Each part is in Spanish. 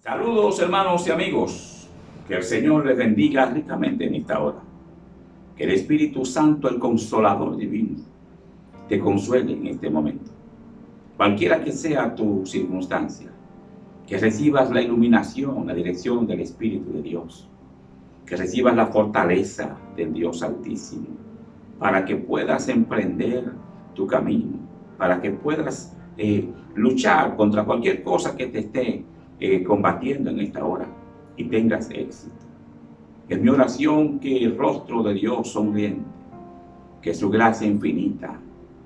Saludos hermanos y amigos, que el Señor les bendiga ricamente en esta hora. Que el Espíritu Santo, el Consolador Divino, te consuele en este momento. Cualquiera que sea tu circunstancia, que recibas la iluminación, la dirección del Espíritu de Dios, que recibas la fortaleza del Dios Altísimo, para que puedas emprender tu camino, para que puedas luchar contra cualquier cosa que te esté combatiendo en esta hora y tengas éxito. Es mi oración que el rostro de Dios sonriente, que su gracia infinita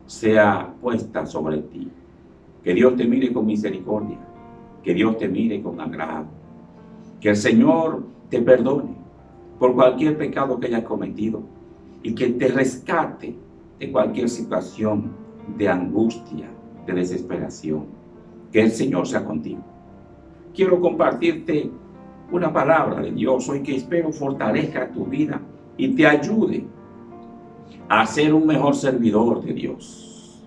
sea puesta sobre ti. Que Dios te mire con misericordia, que Dios te mire con agrado, que el Señor te perdone, por cualquier pecado que hayas cometido y que te rescate de cualquier situación de angustia, de desesperación. Que el Señor sea contigo. Quiero compartirte una palabra de Dios hoy que espero fortalezca tu vida y te ayude a ser un mejor servidor de Dios.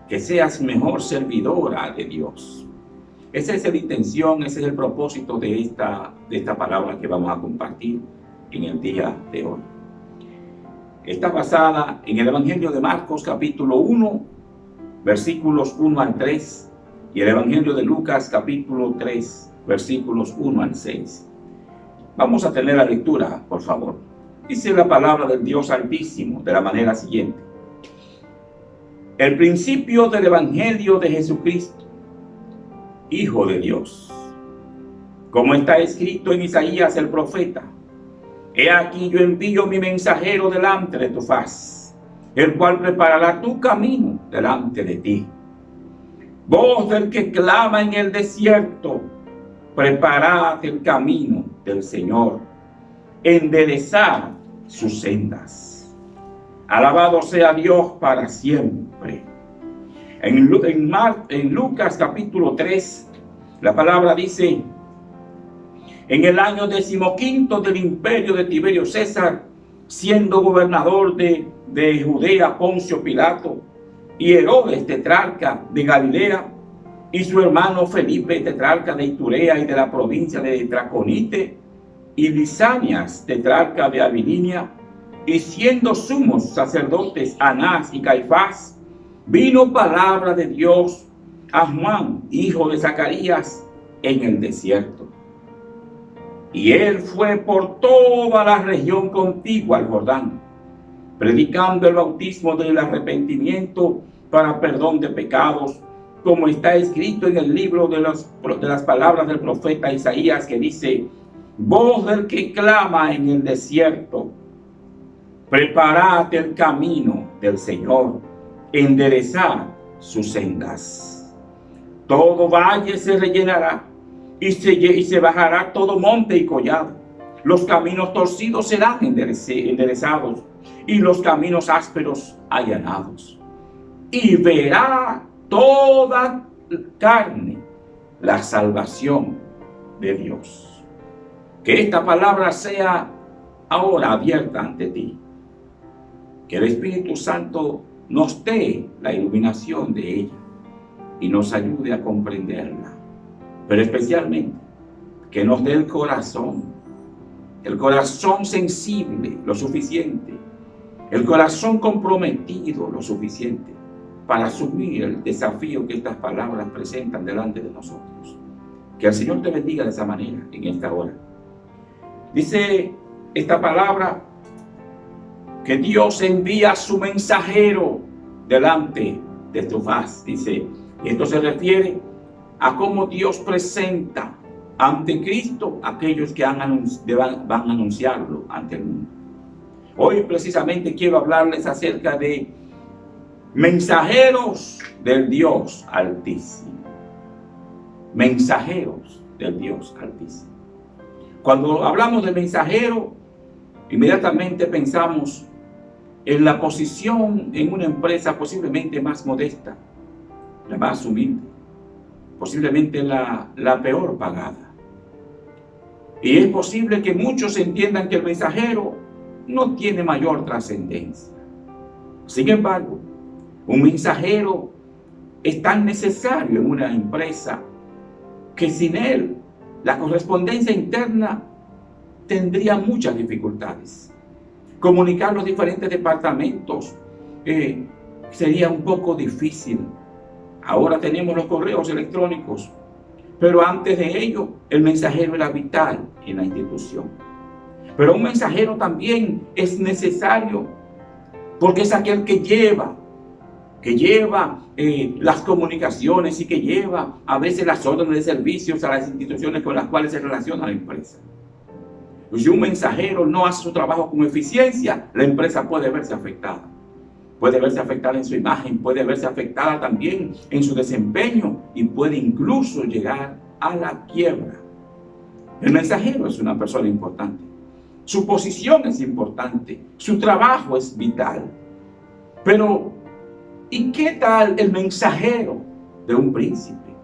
Que seas mejor servidora de Dios. Esa es la intención, ese es el propósito de esta palabra que vamos a compartir en el día de hoy. Está basada en el Evangelio de Marcos, capítulo 1, versículos 1 al 3, y el Evangelio de Lucas, capítulo 3, versículos 1 al 6. Vamos a tener la lectura, por favor. Dice la palabra del Dios Altísimo de la manera siguiente. El principio del Evangelio de Jesucristo, Hijo de Dios. Como está escrito en Isaías el profeta: He aquí yo envío mi mensajero delante de tu faz, el cual preparará tu camino delante de ti. Voz del que clama en el desierto: preparad el camino del Señor, enderezad sus sendas. Alabado sea Dios para siempre. En Lucas capítulo 3, la palabra dice: en el año 15 del imperio de Tiberio César, siendo gobernador de Judea Poncio Pilato, y Herodes tetrarca de Galilea, y su hermano Felipe tetrarca de Iturea y de la provincia de Traconite, y Lisanias tetrarca de Abilinia, y siendo sumos sacerdotes Anás y Caifás, vino palabra de Dios a Juan, hijo de Zacarías, en el desierto. Y él fue por toda la región contigua al Jordán, predicando el bautismo del arrepentimiento para perdón de pecados, como está escrito en el libro de las palabras del profeta Isaías, que dice: voz del que clama en el desierto: preparad el camino del Señor, enderezad sus sendas. Todo valle se rellenará, y se bajará todo monte y collado. Los caminos torcidos serán enderezados, y los caminos ásperos allanados. Y verá toda carne la salvación de Dios. Que esta palabra sea ahora abierta ante ti. Que el Espíritu Santo nos dé la iluminación de ella y nos ayude a comprenderla. Pero especialmente que nos dé el corazón sensible lo suficiente, el corazón comprometido lo suficiente para asumir el desafío que estas palabras presentan delante de nosotros. Que el Señor te bendiga de esa manera en esta hora. Dice esta palabra que Dios envía a su mensajero delante de tu faz. Dice, y esto se refiere a cómo Dios presenta ante Cristo a aquellos que van a anunciarlo ante el mundo. Hoy precisamente quiero hablarles acerca de mensajeros del Dios Altísimo. Mensajeros del Dios Altísimo. Cuando hablamos de mensajero, inmediatamente pensamos en la posición en una empresa posiblemente más modesta, la más humilde, posiblemente la peor pagada. Y es posible que muchos entiendan que el mensajero no tiene mayor trascendencia. Sin embargo, un mensajero es tan necesario en una empresa que sin él la correspondencia interna tendría muchas dificultades. Comunicar los diferentes departamentos sería un poco difícil. Ahora tenemos los correos electrónicos, pero antes de ello el mensajero era vital en la institución. Pero un mensajero también es necesario porque es aquel que lleva las comunicaciones y que lleva a veces las órdenes de servicios a las instituciones con las cuales se relaciona la empresa. Si un mensajero no hace su trabajo con eficiencia, la empresa puede verse afectada. Puede verse afectada en su imagen, puede verse afectada también en su desempeño y puede incluso llegar a la quiebra. El mensajero es una persona importante. Su posición es importante, su trabajo es vital. Pero, ¿y qué tal el mensajero de un príncipe?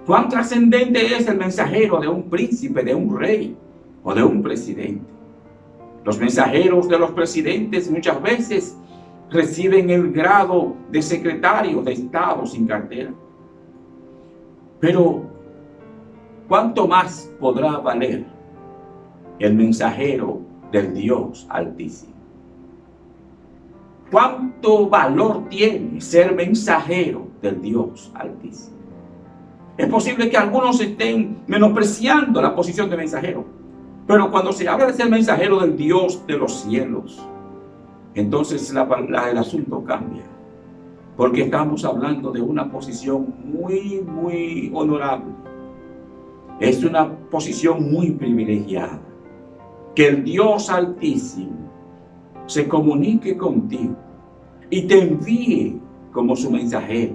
¿Cuán trascendente es el mensajero de un príncipe, de un rey o de un presidente? Los mensajeros de los presidentes muchas veces reciben el grado de secretario de Estado sin cartera. Pero, ¿cuánto más podrá valer el mensajero del Dios Altísimo? ¿Cuánto valor tiene ser mensajero del Dios Altísimo? Es posible que algunos estén menospreciando la posición de mensajero, pero cuando se habla de ser mensajero del Dios de los cielos, entonces el asunto cambia, porque estamos hablando de una posición muy honorable. Es una posición muy privilegiada, que el Dios Altísimo se comunique contigo y te envíe como su mensajero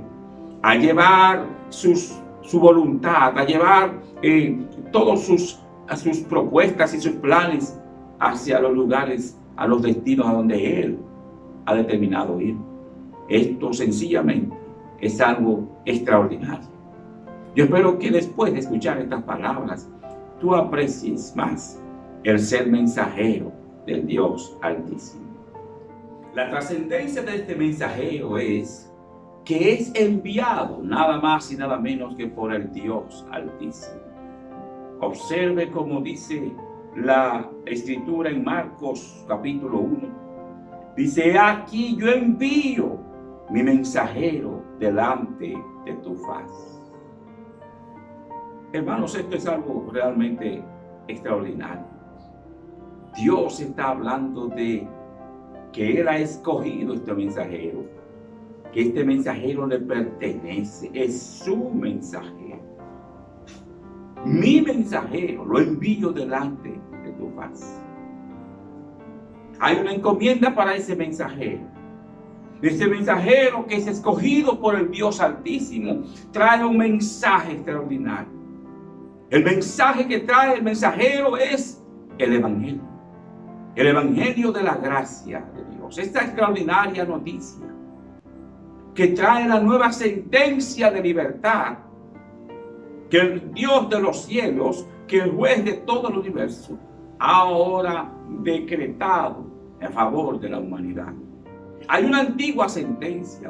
a llevar su voluntad, a llevar todas sus propuestas y sus planes hacia los lugares, a los destinos a donde Él ha determinado ir. Esto sencillamente es algo extraordinario. Yo espero que después de escuchar estas palabras, tú aprecies más el ser mensajero del Dios Altísimo. La trascendencia de este mensajero es que es enviado nada más y nada menos que por el Dios Altísimo. Observe cómo dice la Escritura en Marcos capítulo 1. Dice: aquí yo envío mi mensajero delante de tu faz. Hermanos, esto es algo realmente extraordinario. Dios está hablando de que Él ha escogido este mensajero, que este mensajero le pertenece, es su mensajero. Mi mensajero lo envío delante de tu faz. Hay una encomienda para ese mensajero. Ese mensajero que es escogido por el Dios Altísimo trae un mensaje extraordinario. El mensaje que trae el mensajero es el Evangelio. El Evangelio de la gracia de Dios. Esta extraordinaria noticia que trae la nueva sentencia de libertad que el Dios de los cielos, que el juez de todo el universo, ha ahora decretado en favor de la humanidad. Hay una antigua sentencia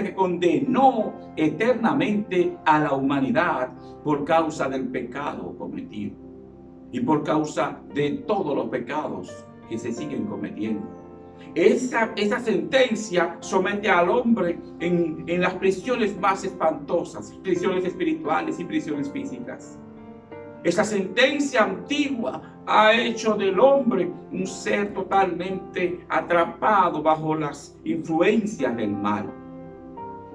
que condenó eternamente a la humanidad por causa del pecado cometido y por causa de todos los pecados que se siguen cometiendo. Esa sentencia somete al hombre en las prisiones más espantosas, prisiones espirituales y prisiones físicas. Esa sentencia antigua ha hecho del hombre un ser totalmente atrapado bajo las influencias del mal.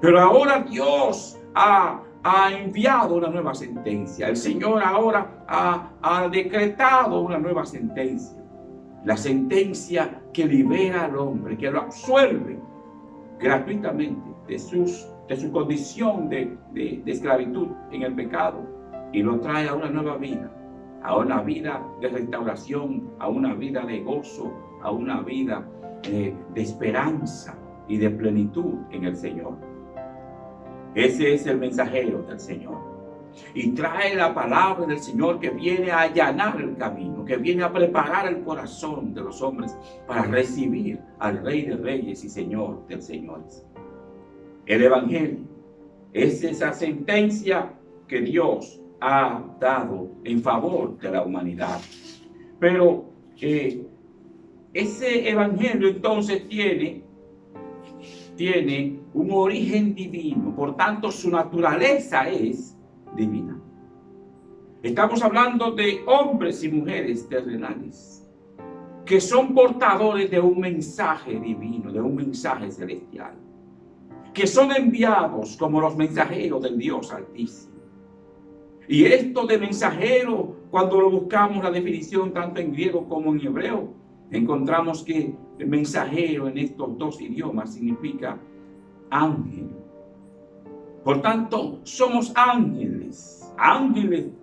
Pero ahora Dios ha enviado una nueva sentencia. El Señor ahora ha decretado una nueva sentencia. La sentencia que libera al hombre, que lo absuelve gratuitamente de su condición de esclavitud en el pecado y lo trae a una nueva vida, a una vida de restauración, a una vida de gozo, a una vida de esperanza y de plenitud en el Señor. Ese es el mensajero del Señor. Y trae la palabra del Señor que viene a allanar el camino, que viene a preparar el corazón de los hombres para recibir al Rey de Reyes y Señor de Señores. El Evangelio es esa sentencia que Dios ha dado en favor de la humanidad. Pero ese Evangelio entonces tiene un origen divino, por tanto su naturaleza es divina. Estamos hablando de hombres y mujeres terrenales que son portadores de un mensaje divino, de un mensaje celestial, que son enviados como los mensajeros del Dios Altísimo. Y esto de mensajero, cuando lo buscamos la definición tanto en griego como en hebreo, encontramos que el mensajero en estos dos idiomas significa ángel. Por tanto, somos ángeles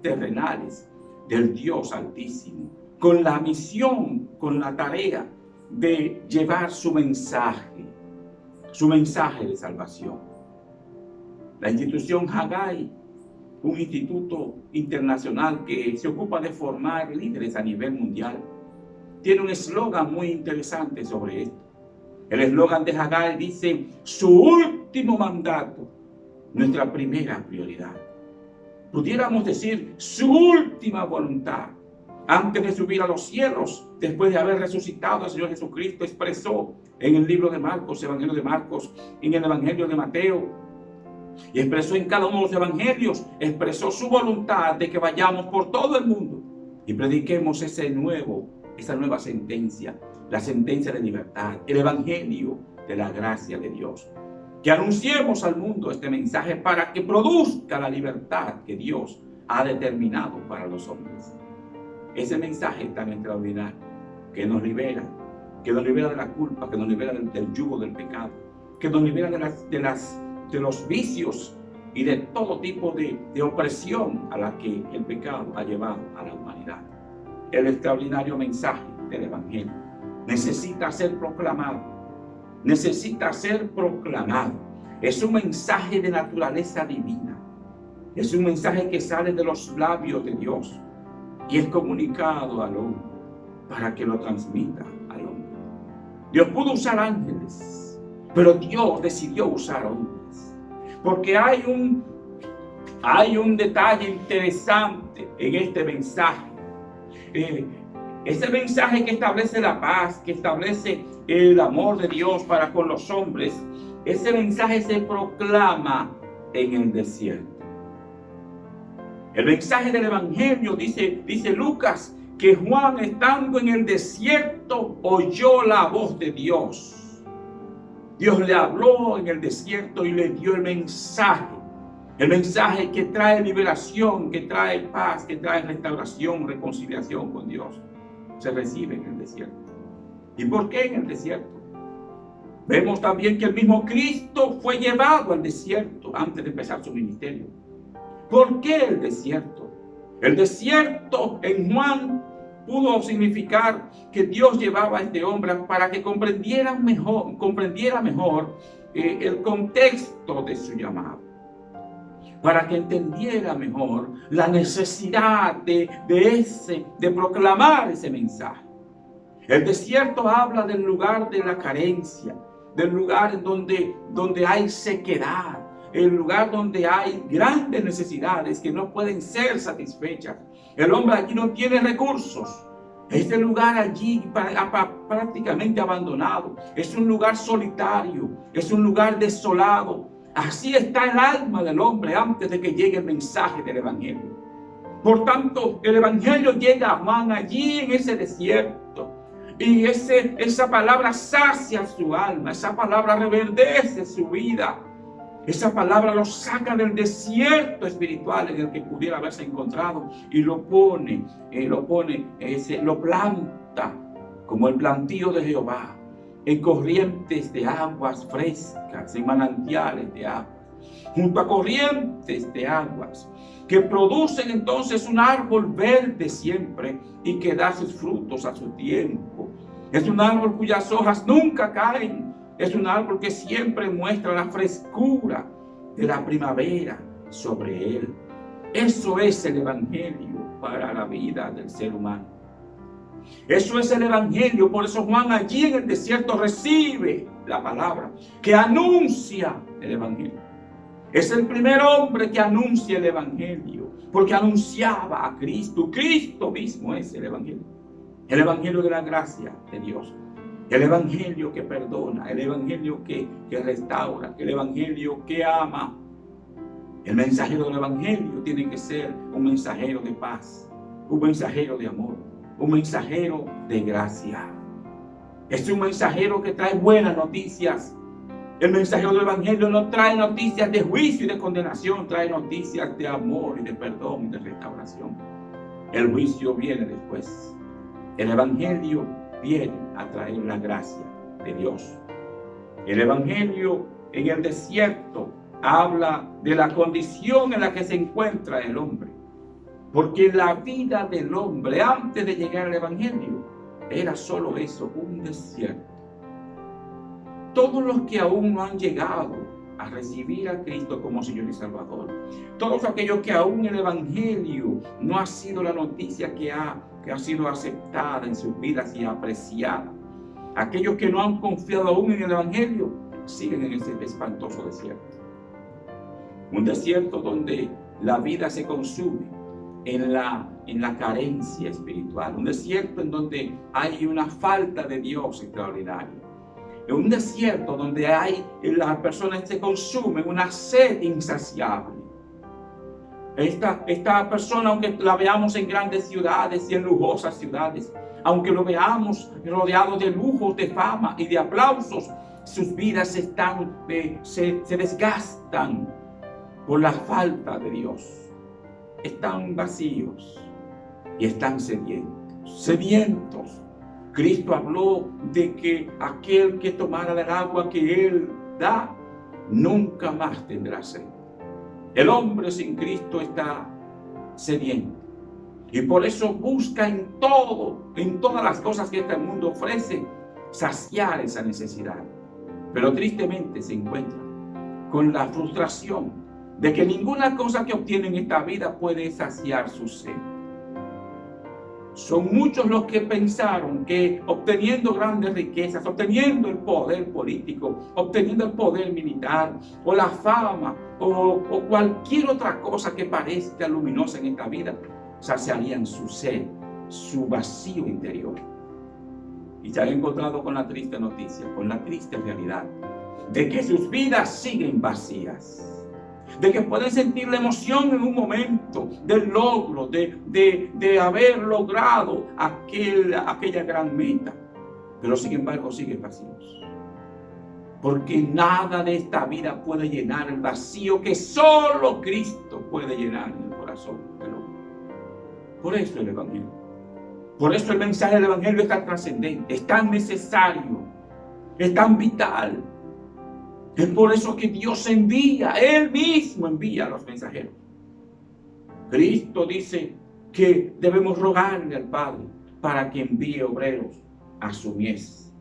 terrenales del Dios Altísimo, con la misión, con la tarea de llevar su mensaje de salvación. La institución Haggai, un instituto internacional que se ocupa de formar líderes a nivel mundial, tiene un eslogan muy interesante sobre esto. El eslogan de Haggai dice: su último mandato, nuestra primera prioridad. Pudiéramos decir su última voluntad. Antes de subir a los cielos, después de haber resucitado, el Señor Jesucristo expresó en el libro de Marcos, Evangelio de Marcos, en el Evangelio de Mateo, y expresó en cada uno de los evangelios, expresó su voluntad de que vayamos por todo el mundo y prediquemos esa nueva sentencia, la sentencia de libertad, el evangelio de la gracia de Dios. Que anunciemos al mundo este mensaje para que produzca la libertad que Dios ha determinado para los hombres. Ese mensaje tan extraordinario que nos libera de la culpa, que nos libera del yugo del pecado, que nos libera de los vicios y de todo tipo de opresión a la que el pecado ha llevado a la humanidad. El extraordinario mensaje del evangelio necesita ser proclamado. Es un mensaje de naturaleza divina. Es un mensaje que sale de los labios de Dios y es comunicado al hombre para que lo transmita al hombre. Dios pudo usar ángeles, pero Dios decidió usar hombres, porque hay un detalle interesante en este mensaje. Ese mensaje que establece la paz, que establece el amor de Dios para con los hombres, ese mensaje se proclama en el desierto. El mensaje del evangelio, dice Lucas, que Juan, estando en el desierto, oyó la voz de Dios. Dios le habló en el desierto y le dio el mensaje que trae liberación, que trae paz, que trae restauración, reconciliación con Dios. Se recibe en el desierto. ¿Y por qué en el desierto? Vemos también que el mismo Cristo fue llevado al desierto antes de empezar su ministerio. ¿Por qué el desierto? El desierto en Juan pudo significar que Dios llevaba a este hombre para que comprendiera mejor el contexto de su llamado, para que entendiera mejor la necesidad de proclamar ese mensaje. El desierto habla del lugar de la carencia, del lugar en donde hay sequedad, el lugar donde hay grandes necesidades que no pueden ser satisfechas. El hombre allí no tiene recursos. Este lugar allí prácticamente abandonado. Es un lugar solitario, es un lugar desolado. Así está el alma del hombre antes de que llegue el mensaje del evangelio. Por tanto, el evangelio llega a Juan allí en ese desierto. Y esa palabra sacia su alma, esa palabra reverdece su vida. Esa palabra lo saca del desierto espiritual en el que pudiera haberse encontrado y lo planta como el plantío de Jehová, en corrientes de aguas frescas, en manantiales de aguas, junto a corrientes de aguas, que producen entonces un árbol verde siempre y que da sus frutos a su tiempo. Es un árbol cuyas hojas nunca caen. Es un árbol que siempre muestra la frescura de la primavera sobre él. Eso es el evangelio para la vida del ser humano. Eso es el evangelio. Por eso Juan allí en el desierto recibe la palabra que anuncia el evangelio. Es el primer hombre que anuncia el evangelio, porque anunciaba a Cristo. Cristo mismo es el evangelio de la gracia de Dios. El evangelio que perdona, el evangelio que restaura, el evangelio que ama. El mensajero del evangelio tiene que ser un mensajero de paz, un mensajero de amor, un mensajero de gracia. Es un mensajero que trae buenas noticias. El mensajero del evangelio no trae noticias de juicio y de condenación, trae noticias de amor y de perdón y de restauración. El juicio viene después. El evangelio viene a traer la gracia de Dios. El evangelio en el desierto habla de la condición en la que se encuentra el hombre. Porque la vida del hombre antes de llegar al Evangelio era solo eso, un desierto. Todos los que aún no han llegado a recibir a Cristo como Señor y Salvador, todos aquellos que aún el Evangelio no ha sido la noticia que ha sido aceptada en sus vidas y apreciada, aquellos que no han confiado aún en el Evangelio, siguen en ese espantoso desierto. Un desierto donde la vida se consume en la carencia espiritual. Un desierto en donde hay una falta de Dios extraordinaria. En un desierto donde las personas se consumen una sed insaciable. Esta persona, aunque la veamos en grandes ciudades y en lujosas ciudades, aunque lo veamos rodeado de lujos, de fama y de aplausos, sus vidas se desgastan por la falta de Dios. Están vacíos y están sedientos. Cristo habló de que aquel que tomara del agua que Él da, nunca más tendrá sed. El hombre sin Cristo está sediento. Y por eso busca en todas las cosas que este mundo ofrece, saciar esa necesidad. Pero tristemente se encuentra con la frustración de que ninguna cosa que obtiene en esta vida puede saciar su sed. Son muchos los que pensaron que obteniendo grandes riquezas, obteniendo el poder político, obteniendo el poder militar, o la fama, o cualquier otra cosa que parezca luminosa en esta vida, saciarían su sed, su vacío interior. Y se han encontrado con la triste noticia, con la triste realidad, de que sus vidas siguen vacías. De que pueden sentir la emoción en un momento del logro, de haber logrado aquella gran meta, pero sin embargo siguen vacíos. Porque nada de esta vida puede llenar el vacío que solo Cristo puede llenar en el corazón del hombre. Por eso el Evangelio, por eso el mensaje del Evangelio es tan trascendente, es tan necesario, es tan vital. Es por eso que Dios envía, Él mismo envía a los mensajeros. Cristo dice que debemos rogarle al Padre para que envíe obreros a su mies.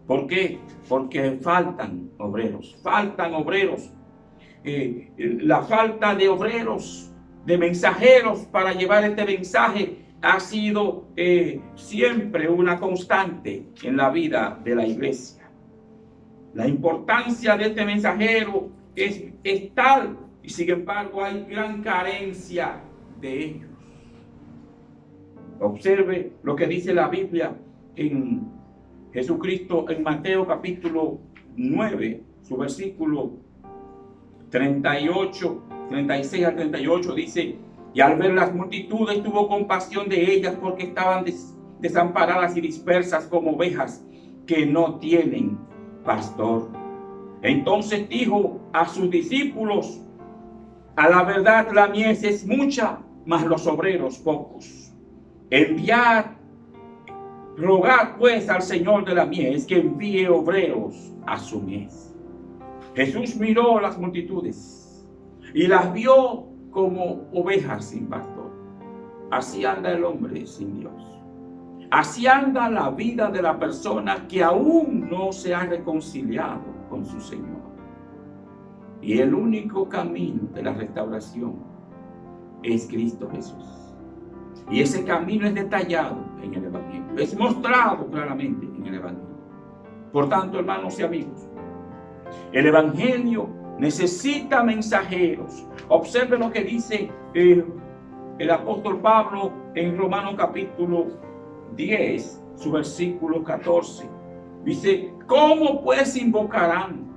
¿Por qué? Porque faltan obreros, la falta de obreros, de mensajeros para llevar este mensaje ha sido siempre una constante en la vida de la iglesia. La importancia de este mensajero es tal, y sin embargo hay gran carencia de ellos. Observe lo que dice la Biblia en Jesucristo, en Mateo capítulo 9, su versículo 36 al 38, dice: y al ver las multitudes tuvo compasión de ellas, porque estaban desamparadas y dispersas como ovejas que no tienen pastor. Entonces dijo a sus discípulos: a la verdad la mies es mucha, mas los obreros pocos. Rogad pues al Señor de la mies que envíe obreros a su mies. Jesús miró las multitudes y las vio como ovejas sin pastor. Así anda el hombre sin Dios. Así anda la vida de la persona que aún no se ha reconciliado con su Señor. Y el único camino de la restauración es Cristo Jesús. Y ese camino es detallado en el Evangelio, es mostrado claramente en el Evangelio. Por tanto, hermanos y amigos, el Evangelio necesita mensajeros. Observe lo que dice el apóstol Pablo en Romanos capítulo 10, su versículo 14. Dice: ¿cómo pues invocarán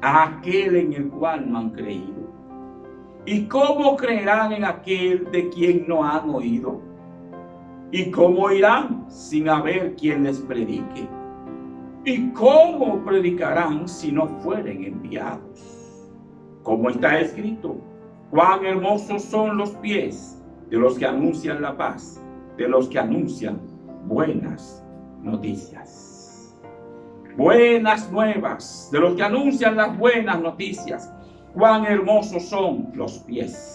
a aquel en el cual no han creído? ¿Y cómo creerán en aquel de quien no han oído? ¿Y cómo irán sin haber quien les predique? ¿Y cómo predicarán si no fueren enviados? Como está escrito: cuán hermosos son los pies de los que anuncian la paz, de los que anuncian buenas noticias. Buenas nuevas, de los que anuncian las buenas noticias. Cuán hermosos son los pies.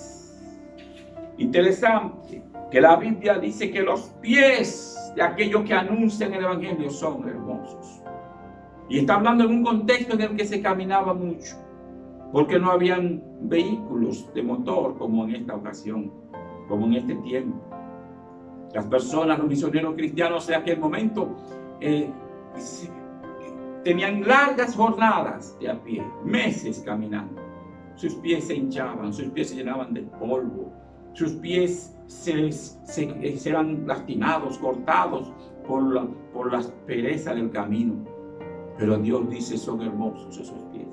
Interesante que la Biblia dice que los pies de aquellos que anuncian el Evangelio son hermosos. Y está hablando en un contexto en el que se caminaba mucho, porque no habían vehículos de motor como en esta ocasión, como en este tiempo. Las personas, los misioneros cristianos de aquel momento, tenían largas jornadas de a pie, meses caminando. Sus pies se hinchaban, sus pies se llenaban de polvo, sus pies se eran lastimados, cortados por la pereza del camino. Pero Dios dice, son hermosos esos pies.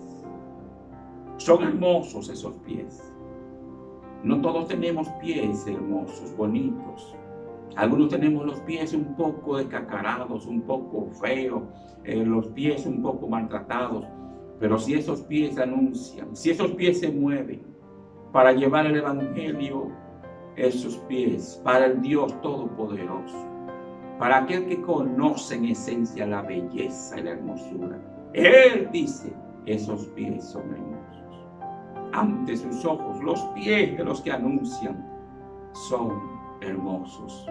Son hermosos esos pies. No todos tenemos pies hermosos, bonitos. Algunos tenemos los pies un poco descacarados, un poco feos, los pies un poco maltratados. Pero si esos pies anuncian, si esos pies se mueven para llevar el Evangelio, esos pies, para el Dios Todopoderoso, para aquel que conoce en esencia la belleza y la hermosura, Él dice, esos pies son hermosos. Ante sus ojos, los pies de los que anuncian son hermosos.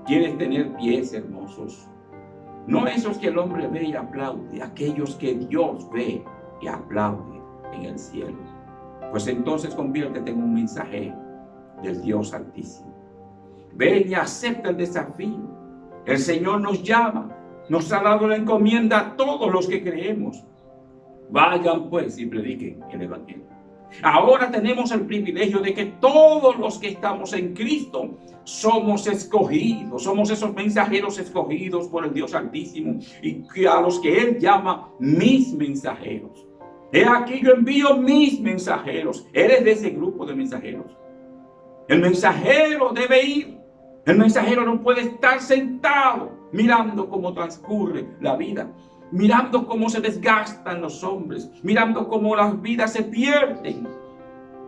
¿Quieres tener pies hermosos? No esos que el hombre ve y aplaude, aquellos que Dios ve y aplaude en el cielo. Pues entonces conviértete en un mensajero del Dios Altísimo. Ven y acepta el desafío. El Señor nos llama, nos ha dado la encomienda a todos los que creemos. Vayan pues y prediquen el Evangelio. Ahora tenemos el privilegio de que todos los que estamos en Cristo somos escogidos, somos esos mensajeros escogidos por el Dios Altísimo y a los que Él llama mis mensajeros. He aquí yo envío mis mensajeros. Eres de ese grupo de mensajeros. El mensajero debe ir. El mensajero no puede estar sentado mirando cómo transcurre la vida, mirando cómo se desgastan los hombres, mirando cómo las vidas se pierden.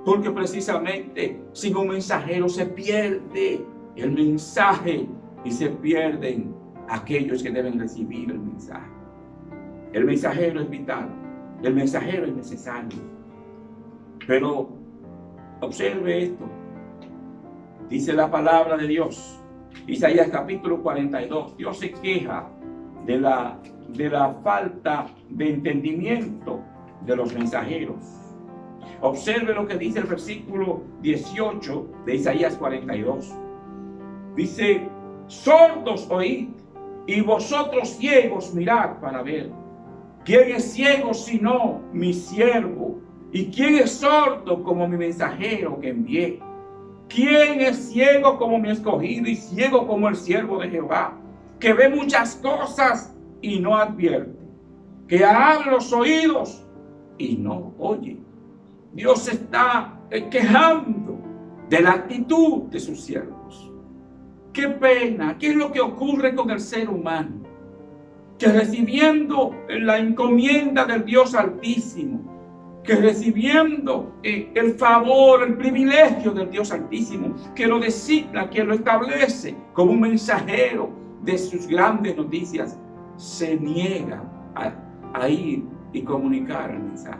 Porque precisamente sin un mensajero se pierde el mensaje y se pierden aquellos que deben recibir el mensaje. El mensajero es vital, el mensajero es necesario. Pero observe esto. Dice la palabra de Dios, Isaías capítulo 42, Dios se queja de la falta de entendimiento de los mensajeros. Observe lo que dice el versículo 18 de Isaías 42. Dice, sordos oíd, y vosotros ciegos mirad para ver. ¿Quién es ciego sino mi siervo? ¿Y quién es sordo como mi mensajero que envié? ¿Quién es ciego como mi escogido y ciego como el siervo de Jehová, que ve muchas cosas y no advierte, que abre los oídos y no oye? Dios está quejando de la actitud de sus siervos. ¡Qué pena! ¿Qué es lo que ocurre con el ser humano? Que recibiendo la encomienda del Dios Altísimo, que recibiendo el favor, el privilegio del Dios Altísimo, que lo designa, que lo establece como un mensajero de sus grandes noticias, se niega a ir y comunicar el mensaje.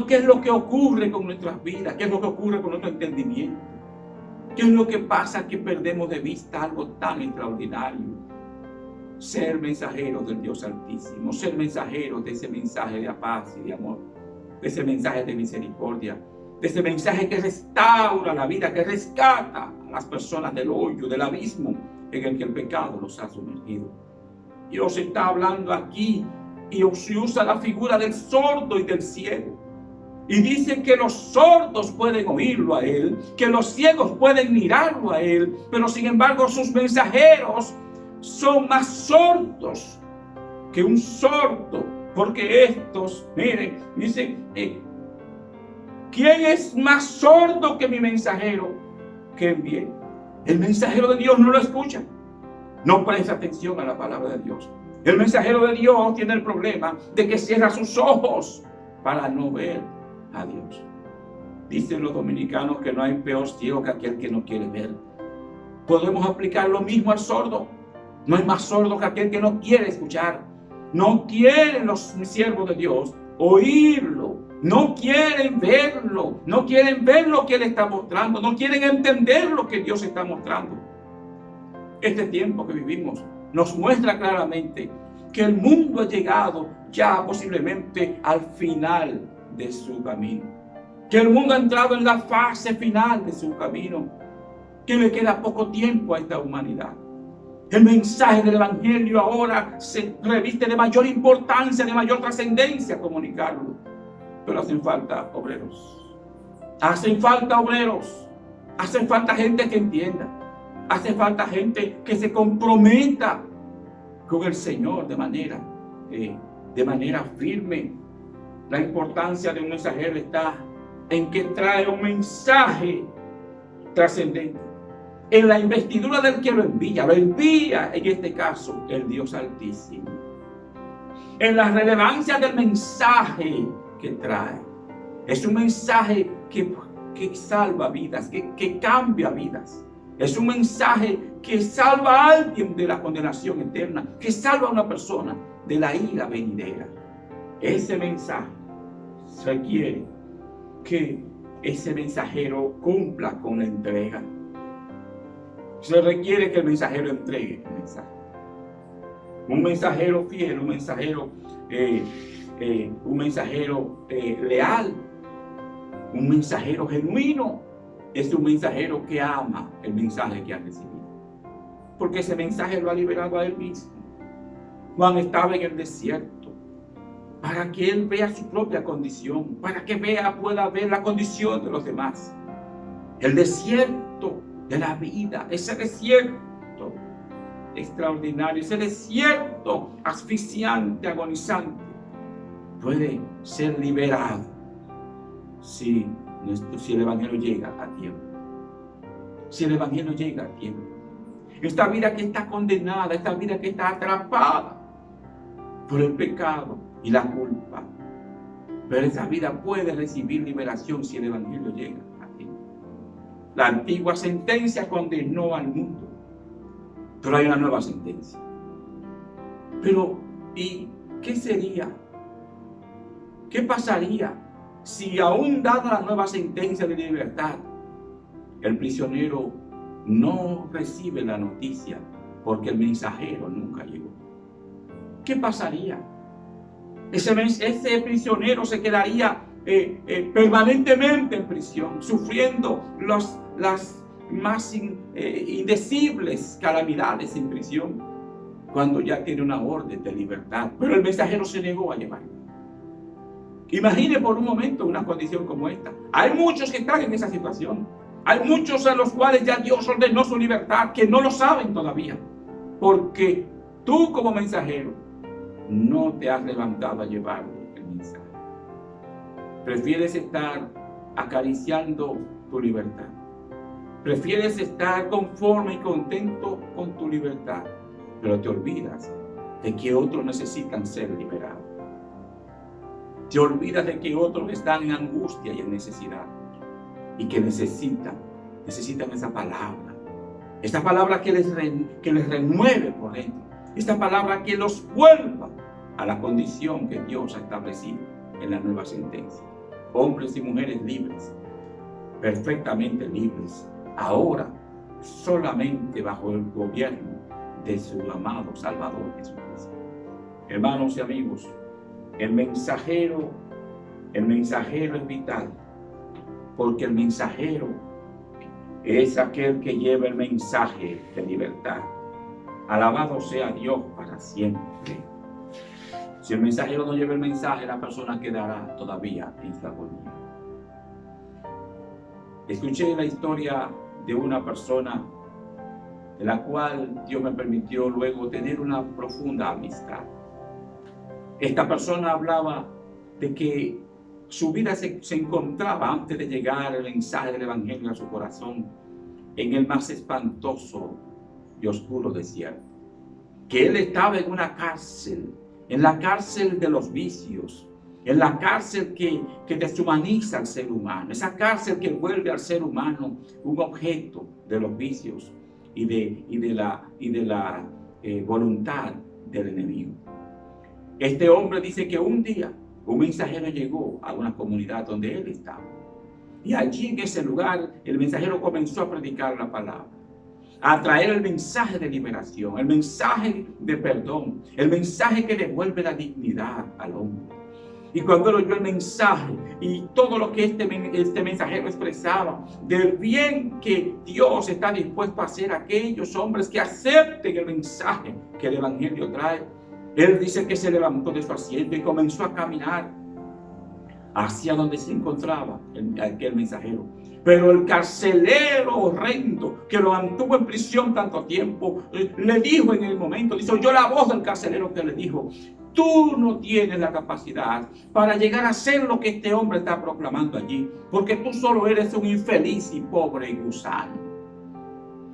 ¿Qué es lo que ocurre con nuestras vidas? ¿Qué es lo que ocurre con nuestro entendimiento? ¿Qué es lo que pasa que perdemos de vista algo tan extraordinario? Ser mensajeros del Dios Altísimo, ser mensajeros de ese mensaje de paz y de amor, de ese mensaje de misericordia, de ese mensaje que restaura la vida, que rescata a las personas del hoyo, del abismo en el que el pecado los ha sumergido. Dios está hablando aquí y usa la figura del sordo y del ciego. Y dice que los sordos pueden oírlo a Él, que los ciegos pueden mirarlo a Él, pero sin embargo sus mensajeros son más sordos que un sordo, porque estos, miren, dice, ¿quién es más sordo que mi mensajero que envié? El mensajero de Dios no lo escucha, no presta atención a la palabra de Dios. El mensajero de Dios tiene el problema de que cierra sus ojos para no ver a Dios. Dicen los dominicanos que no hay peor ciego que aquel que no quiere ver. Podemos aplicar lo mismo al sordo. No hay más sordo que aquel que no quiere escuchar. No quieren los siervos de Dios oírlo, No quieren verlo, no quieren ver lo que Él está mostrando, no quieren entender lo que Dios está mostrando. Este tiempo que vivimos nos muestra claramente que el mundo ha llegado ya posiblemente al final de su camino. Que el mundo ha entrado en la fase final de su camino. Que le queda poco tiempo a esta humanidad. El mensaje del Evangelio ahora se reviste de mayor importancia, de mayor trascendencia comunicarlo. Pero hacen falta obreros. Hacen falta obreros. Hacen falta gente que entienda. Hace falta gente que se comprometa con el Señor de manera firme. La importancia de un mensajero está en que trae un mensaje trascendente. En la investidura del que lo envía en este caso el Dios Altísimo. En la relevancia del mensaje que trae. Es un mensaje que salva vidas, que cambia vidas. Es un mensaje que salva a alguien de la condenación eterna, que salva a una persona de la ira venidera. Ese mensaje requiere que ese mensajero cumpla con la entrega. Se requiere que el mensajero entregue el mensaje. Un mensajero fiel, un mensajero leal, un mensajero genuino, es un mensajero que ama el mensaje que ha recibido. Porque ese mensaje lo ha liberado a él mismo. Juan estaba en el desierto para que él vea su propia condición, para que pueda ver la condición de los demás. El desierto de la vida, ese desierto extraordinario, ese desierto asfixiante, agonizante, puede ser liberado si el Evangelio llega a tiempo. Si el Evangelio llega a tiempo. Esta vida que está condenada, esta vida que está atrapada por el pecado y la culpa. Pero esa vida puede recibir liberación si el Evangelio llega a tiempo. La antigua sentencia condenó al mundo, pero hay una nueva sentencia. Pero, ¿y qué sería? ¿Qué pasaría si aún dada la nueva sentencia de libertad, el prisionero no recibe la noticia porque el mensajero nunca llegó? ¿Qué pasaría? Ese prisionero se quedaría permanentemente en prisión, sufriendo las más indecibles calamidades en prisión, cuando ya tiene una orden de libertad. Pero el mensajero se negó a llevarlo. Imagine por un momento una condición como esta. Hay muchos que están en esa situación. Hay muchos a los cuales ya Dios ordenó su libertad, que no lo saben todavía. Porque tú como mensajero no te has levantado a llevarle el mensaje. Prefieres estar acariciando tu libertad. Prefieres estar conforme y contento con tu libertad. Pero te olvidas de que otros necesitan ser liberados. Te olvidas de que otros están en angustia y en necesidad. Y que necesitan esa palabra que les renueve por dentro. Esta palabra que los vuelva a la condición que Dios ha establecido en la nueva sentencia. Hombres y mujeres libres, perfectamente libres, ahora solamente bajo el gobierno de su amado Salvador Jesucristo. Hermanos y amigos, el mensajero es vital, porque el mensajero es aquel que lleva el mensaje de libertad. Alabado sea Dios para siempre. Si el mensajero no lleva el mensaje, la persona quedará todavía en su agonía. Escuché la historia de una persona de la cual Dios me permitió luego tener una profunda amistad. Esta persona hablaba de que su vida se encontraba, antes de llegar el mensaje del Evangelio a su corazón, en el más espantoso y oscuro desierto. Que él estaba en una cárcel, en la cárcel de los vicios, en la cárcel que deshumaniza al ser humano, esa cárcel que vuelve al ser humano un objeto de los vicios y de la voluntad del enemigo. Este hombre dice que un día un mensajero llegó a una comunidad donde él estaba. Y allí en ese lugar el mensajero comenzó a predicar la palabra, a traer el mensaje de liberación, el mensaje de perdón, el mensaje que devuelve la dignidad al hombre. Y cuando él oyó el mensaje y todo lo que este mensajero expresaba del bien que Dios está dispuesto a hacer a aquellos hombres que acepten el mensaje que el Evangelio trae, él dice que se levantó de su asiento y comenzó a caminar hacia donde se encontraba aquel mensajero. Pero el carcelero horrendo que lo mantuvo en prisión tanto tiempo, le dijo en el momento, dice, oyó la voz del carcelero que le dijo, tú no tienes la capacidad para llegar a hacer lo que este hombre está proclamando allí, porque tú solo eres un infeliz y pobre gusano.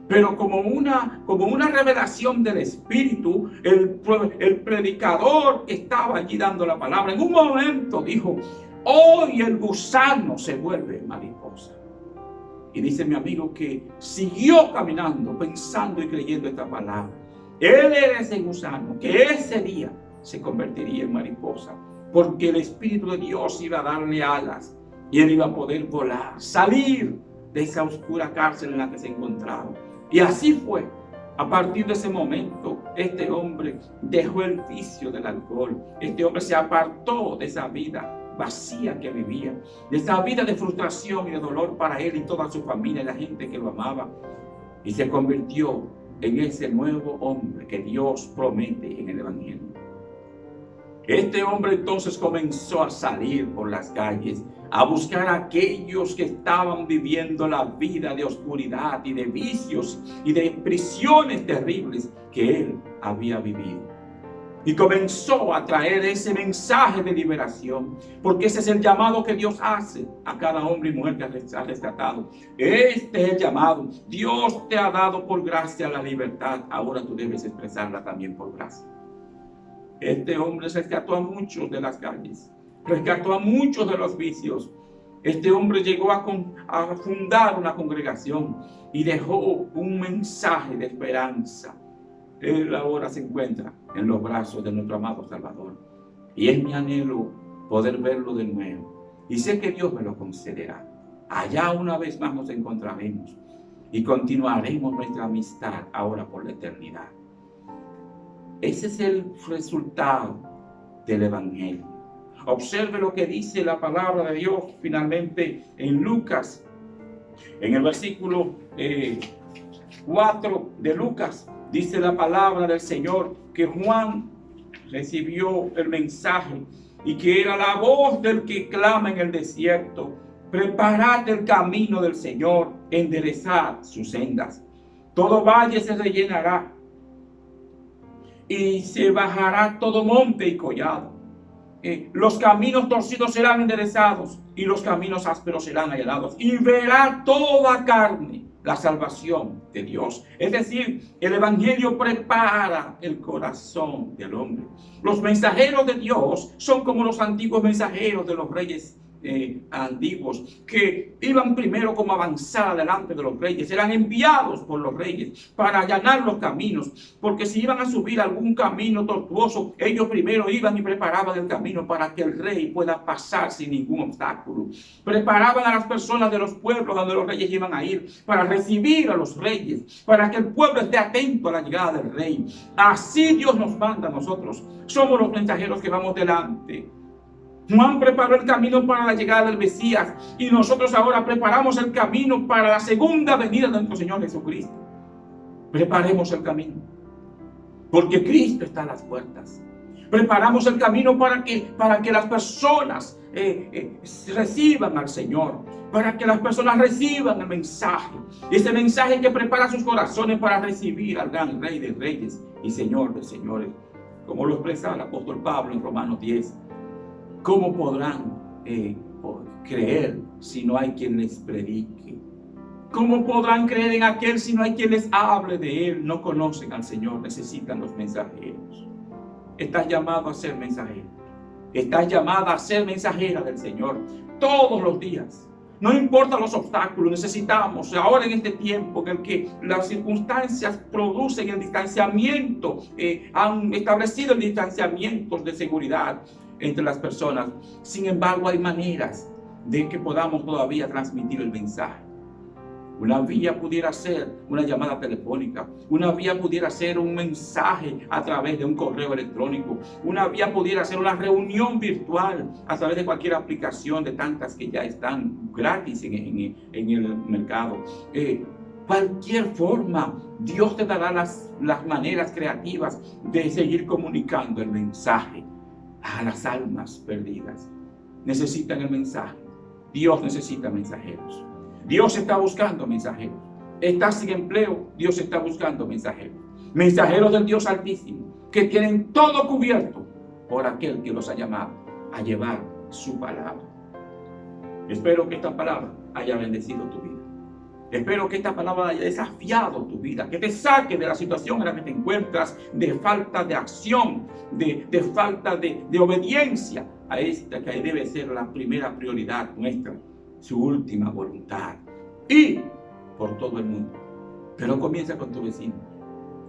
Pero como una revelación del Espíritu, el predicador que estaba allí dando la palabra, en un momento dijo, hoy el gusano se vuelve mariposa. Y dice mi amigo que siguió caminando, pensando y creyendo esta palabra. Él era ese gusano que ese día se convertiría en mariposa, porque el Espíritu de Dios iba a darle alas y él iba a poder volar, salir de esa oscura cárcel en la que se encontraba. Y así fue. A partir de ese momento, este hombre dejó el vicio del alcohol. Este hombre se apartó de esa vida vacía que vivía, de esa vida de frustración y de dolor para él y toda su familia y la gente que lo amaba, y se convirtió en ese nuevo hombre que Dios promete en el Evangelio. Este hombre entonces comenzó a salir por las calles, a buscar a aquellos que estaban viviendo la vida de oscuridad y de vicios y de prisiones terribles que él había vivido. Y comenzó a traer ese mensaje de liberación, porque ese es el llamado que Dios hace a cada hombre y mujer que ha rescatado. Este es el llamado. Dios te ha dado por gracia la libertad, ahora tú debes expresarla también por gracia. Este hombre rescató a muchos de las calles, rescató a muchos de los vicios. Este hombre llegó a fundar una congregación y dejó un mensaje de esperanza. Él ahora se encuentra en los brazos de nuestro amado Salvador. Y es mi anhelo poder verlo de nuevo. Y sé que Dios me lo concederá. Allá una vez más nos encontraremos y continuaremos nuestra amistad ahora por la eternidad. Ese es el resultado del Evangelio. Observe lo que dice la palabra de Dios finalmente en Lucas, en el versículo 4 de Lucas. Dice la palabra del Señor que Juan recibió el mensaje y que era la voz del que clama en el desierto. Preparad el camino del Señor, enderezad sus sendas. Todo valle se rellenará y se bajará todo monte y collado. Los caminos torcidos serán enderezados y los caminos ásperos serán allanados. Y verá toda carne la salvación de Dios. Es decir, el Evangelio prepara el corazón del hombre. Los mensajeros de Dios son como los antiguos mensajeros de los reyes antiguos, que iban primero como avanzar delante de los reyes, eran enviados por los reyes para allanar los caminos, porque si iban a subir algún camino tortuoso, ellos primero iban y preparaban el camino para que el rey pueda pasar sin ningún obstáculo. Preparaban a las personas de los pueblos donde los reyes iban a ir para recibir a los reyes, para que el pueblo esté atento a la llegada del rey. Así Dios nos manda a nosotros. Somos los mensajeros que vamos delante. Juan preparó el camino para la llegada del Mesías y nosotros ahora preparamos el camino para la segunda venida de nuestro Señor Jesucristo. Preparemos el camino, porque Cristo está a las puertas. Preparamos el camino para que las personas reciban al Señor, para que las personas reciban el mensaje, ese mensaje que prepara sus corazones para recibir al gran Rey de Reyes y Señor de Señores, como lo expresa el apóstol Pablo en Romanos 10. ¿Cómo podrán creer si no hay quien les predique? ¿Cómo podrán creer en aquel si no hay quien les hable de él? No conocen al Señor, necesitan los mensajeros. Estás llamado a ser mensajero. Estás llamada a ser mensajera del Señor todos los días. No importa los obstáculos, necesitamos ahora en este tiempo en el que las circunstancias producen el distanciamiento, han establecido el distanciamiento de seguridad entre las personas. Sin embargo, hay maneras de que podamos todavía transmitir el mensaje. Una vía pudiera ser una llamada telefónica. Una vía pudiera ser un mensaje a través de un correo electrónico. Una vía pudiera ser una reunión virtual a través de cualquier aplicación de tantas que ya están gratis en el mercado. Cualquier forma, Dios te dará las maneras creativas de seguir comunicando el mensaje a las almas perdidas. Necesitan el mensaje. Dios necesita mensajeros. Dios está buscando mensajeros. Estás sin empleo, Dios está buscando mensajeros. Mensajeros del Dios Altísimo, que tienen todo cubierto por aquel que los ha llamado a llevar su palabra. Espero que esta palabra haya bendecido tu vida. Espero que esta palabra haya desafiado tu vida, que te saque de la situación en la que te encuentras, de falta de acción, de falta de obediencia a esta que debe ser la primera prioridad nuestra, su última voluntad, y por todo el mundo. Pero comienza con tu vecino.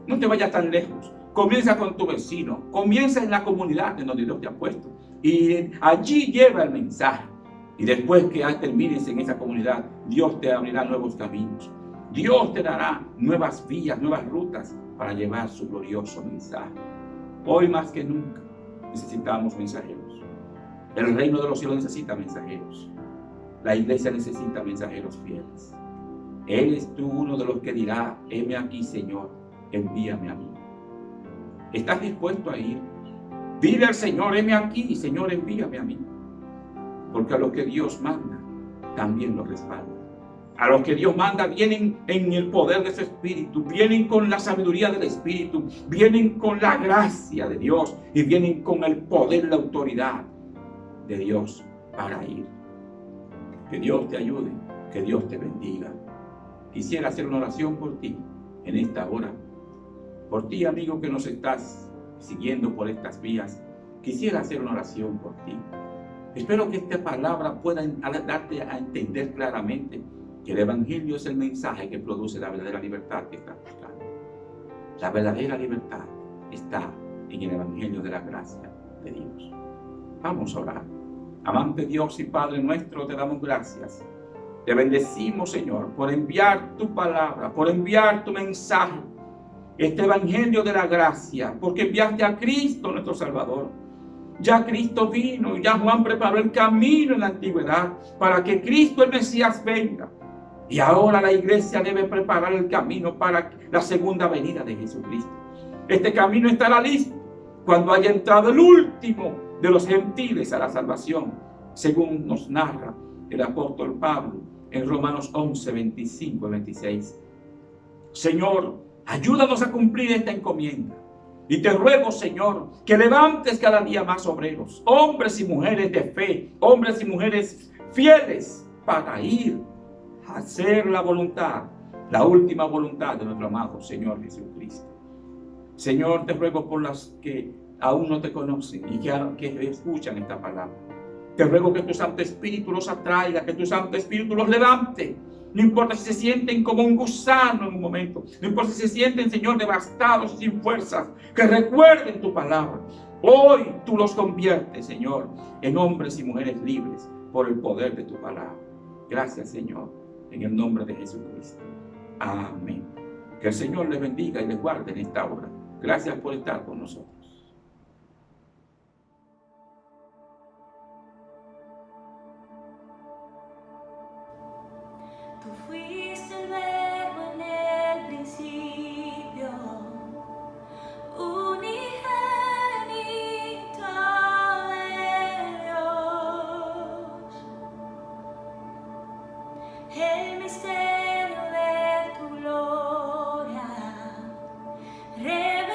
No te vayas tan lejos. Comienza con tu vecino. Comienza en la comunidad en donde Dios te ha puesto. Y allí lleva el mensaje. Y después que termines en esa comunidad, Dios te abrirá nuevos caminos. Dios te dará nuevas vías, nuevas rutas para llevar su glorioso mensaje. Hoy más que nunca necesitamos mensajeros. El reino de los cielos necesita mensajeros. La iglesia necesita mensajeros fieles. ¿Eres tú uno de los que dirá, heme aquí, Señor, envíame a mí? ¿Estás dispuesto a ir? Dile al Señor, heme aquí, Señor, envíame a mí. Porque a los que Dios manda, también los respalda. A los que Dios manda vienen en el poder de su Espíritu, vienen con la sabiduría del Espíritu, vienen con la gracia de Dios y vienen con el poder y la autoridad de Dios para ir. Que Dios te ayude, que Dios te bendiga. Quisiera hacer una oración por ti en esta hora. Por ti, amigo, que nos estás siguiendo por estas vías. Quisiera hacer una oración por ti. Espero que esta palabra pueda darte a entender claramente que el Evangelio es el mensaje que produce la verdadera libertad que estás buscando. La verdadera libertad está en el Evangelio de la gracia de Dios. Vamos a orar. Amante Dios y Padre nuestro, te damos gracias. Te bendecimos, Señor, por enviar tu palabra, por enviar tu mensaje, este Evangelio de la gracia, porque enviaste a Cristo nuestro Salvador. Ya Cristo vino, ya Juan preparó el camino en la antigüedad para que Cristo el Mesías venga. Y ahora la iglesia debe preparar el camino para la segunda venida de Jesucristo. Este camino estará listo cuando haya entrado el último de los gentiles a la salvación, según nos narra el apóstol Pablo en Romanos 11, 25 y 26. Señor, ayúdanos a cumplir esta encomienda. Y te ruego, Señor, que levantes cada día más obreros, hombres y mujeres de fe, hombres y mujeres fieles, para ir a hacer la voluntad, la última voluntad de nuestro amado Señor Jesucristo. Señor, te ruego por las que aún no te conocen y que escuchan esta palabra. Te ruego que tu Santo Espíritu los atraiga, que tu Santo Espíritu los levante. No importa si se sienten como un gusano en un momento. No importa si se sienten, Señor, devastados y sin fuerzas. Que recuerden tu palabra. Hoy tú los conviertes, Señor, en hombres y mujeres libres por el poder de tu palabra. Gracias, Señor, en el nombre de Jesucristo. Amén. Que el Señor les bendiga y les guarde en esta hora. Gracias por estar con nosotros. Tú fuiste el verbo en el principio, unigénito de Dios. El misterio de tu gloria revelado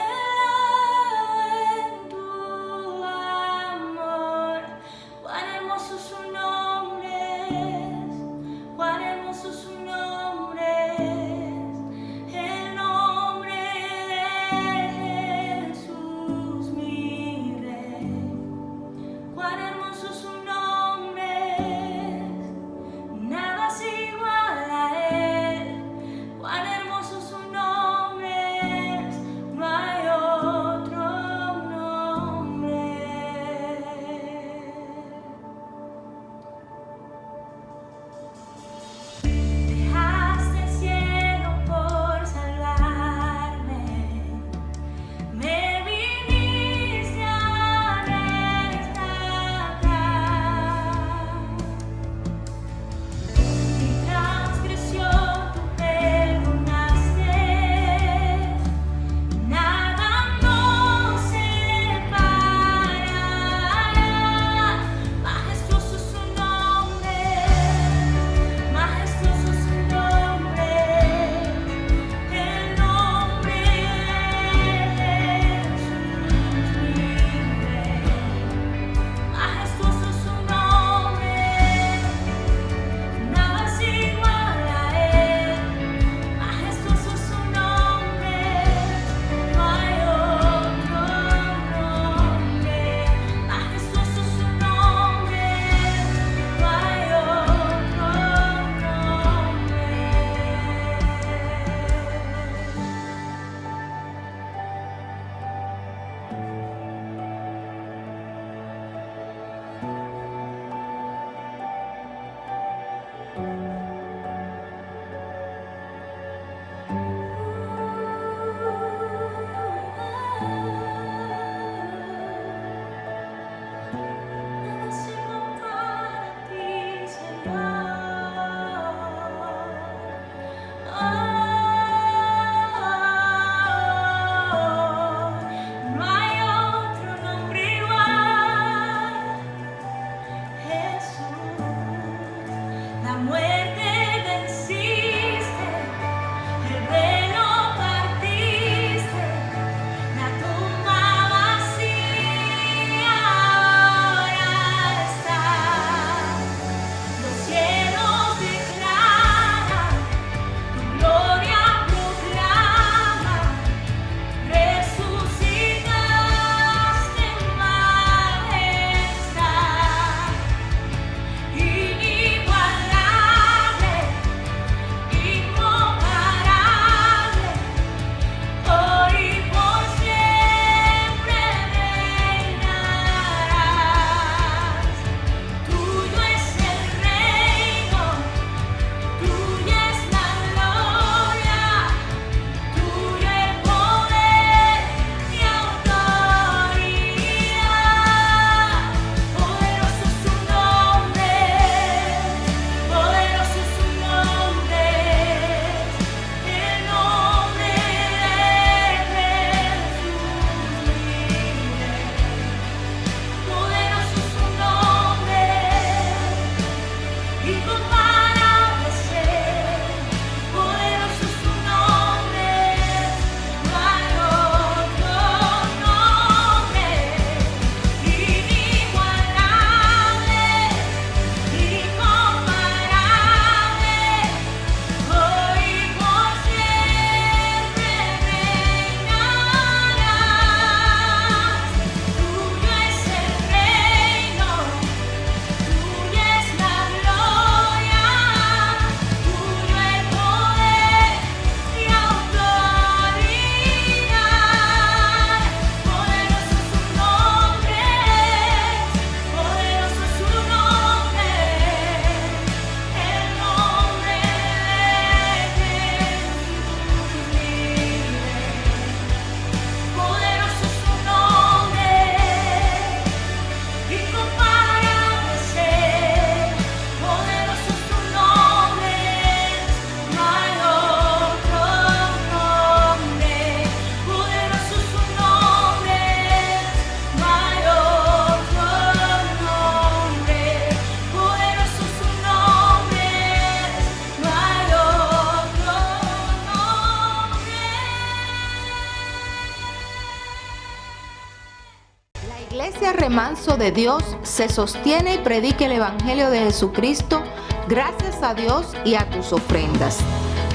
Iglesia Remanso de Dios se sostiene y predica el Evangelio de Jesucristo gracias a Dios y a tus ofrendas.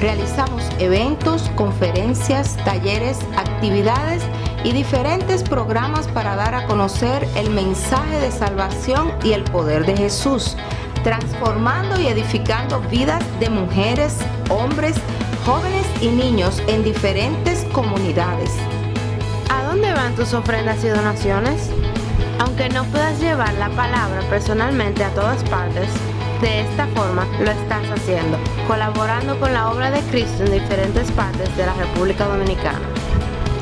Realizamos eventos, conferencias, talleres, actividades y diferentes programas para dar a conocer el mensaje de salvación y el poder de Jesús, transformando y edificando vidas de mujeres, hombres, jóvenes y niños en diferentes comunidades. ¿A dónde van tus ofrendas y donaciones? Aunque no puedas llevar la palabra personalmente a todas partes, de esta forma lo estás haciendo, colaborando con la obra de Cristo en diferentes partes de la República Dominicana.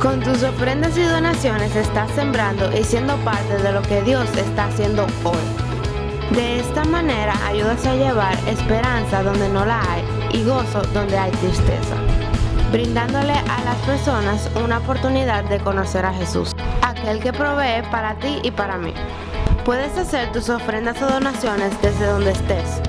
Con tus ofrendas y donaciones estás sembrando y siendo parte de lo que Dios está haciendo hoy. De esta manera ayudas a llevar esperanza donde no la hay y gozo donde hay tristeza, brindándole a las personas una oportunidad de conocer a Jesús, aquel que provee para ti y para mí. Puedes hacer tus ofrendas o donaciones desde donde estés.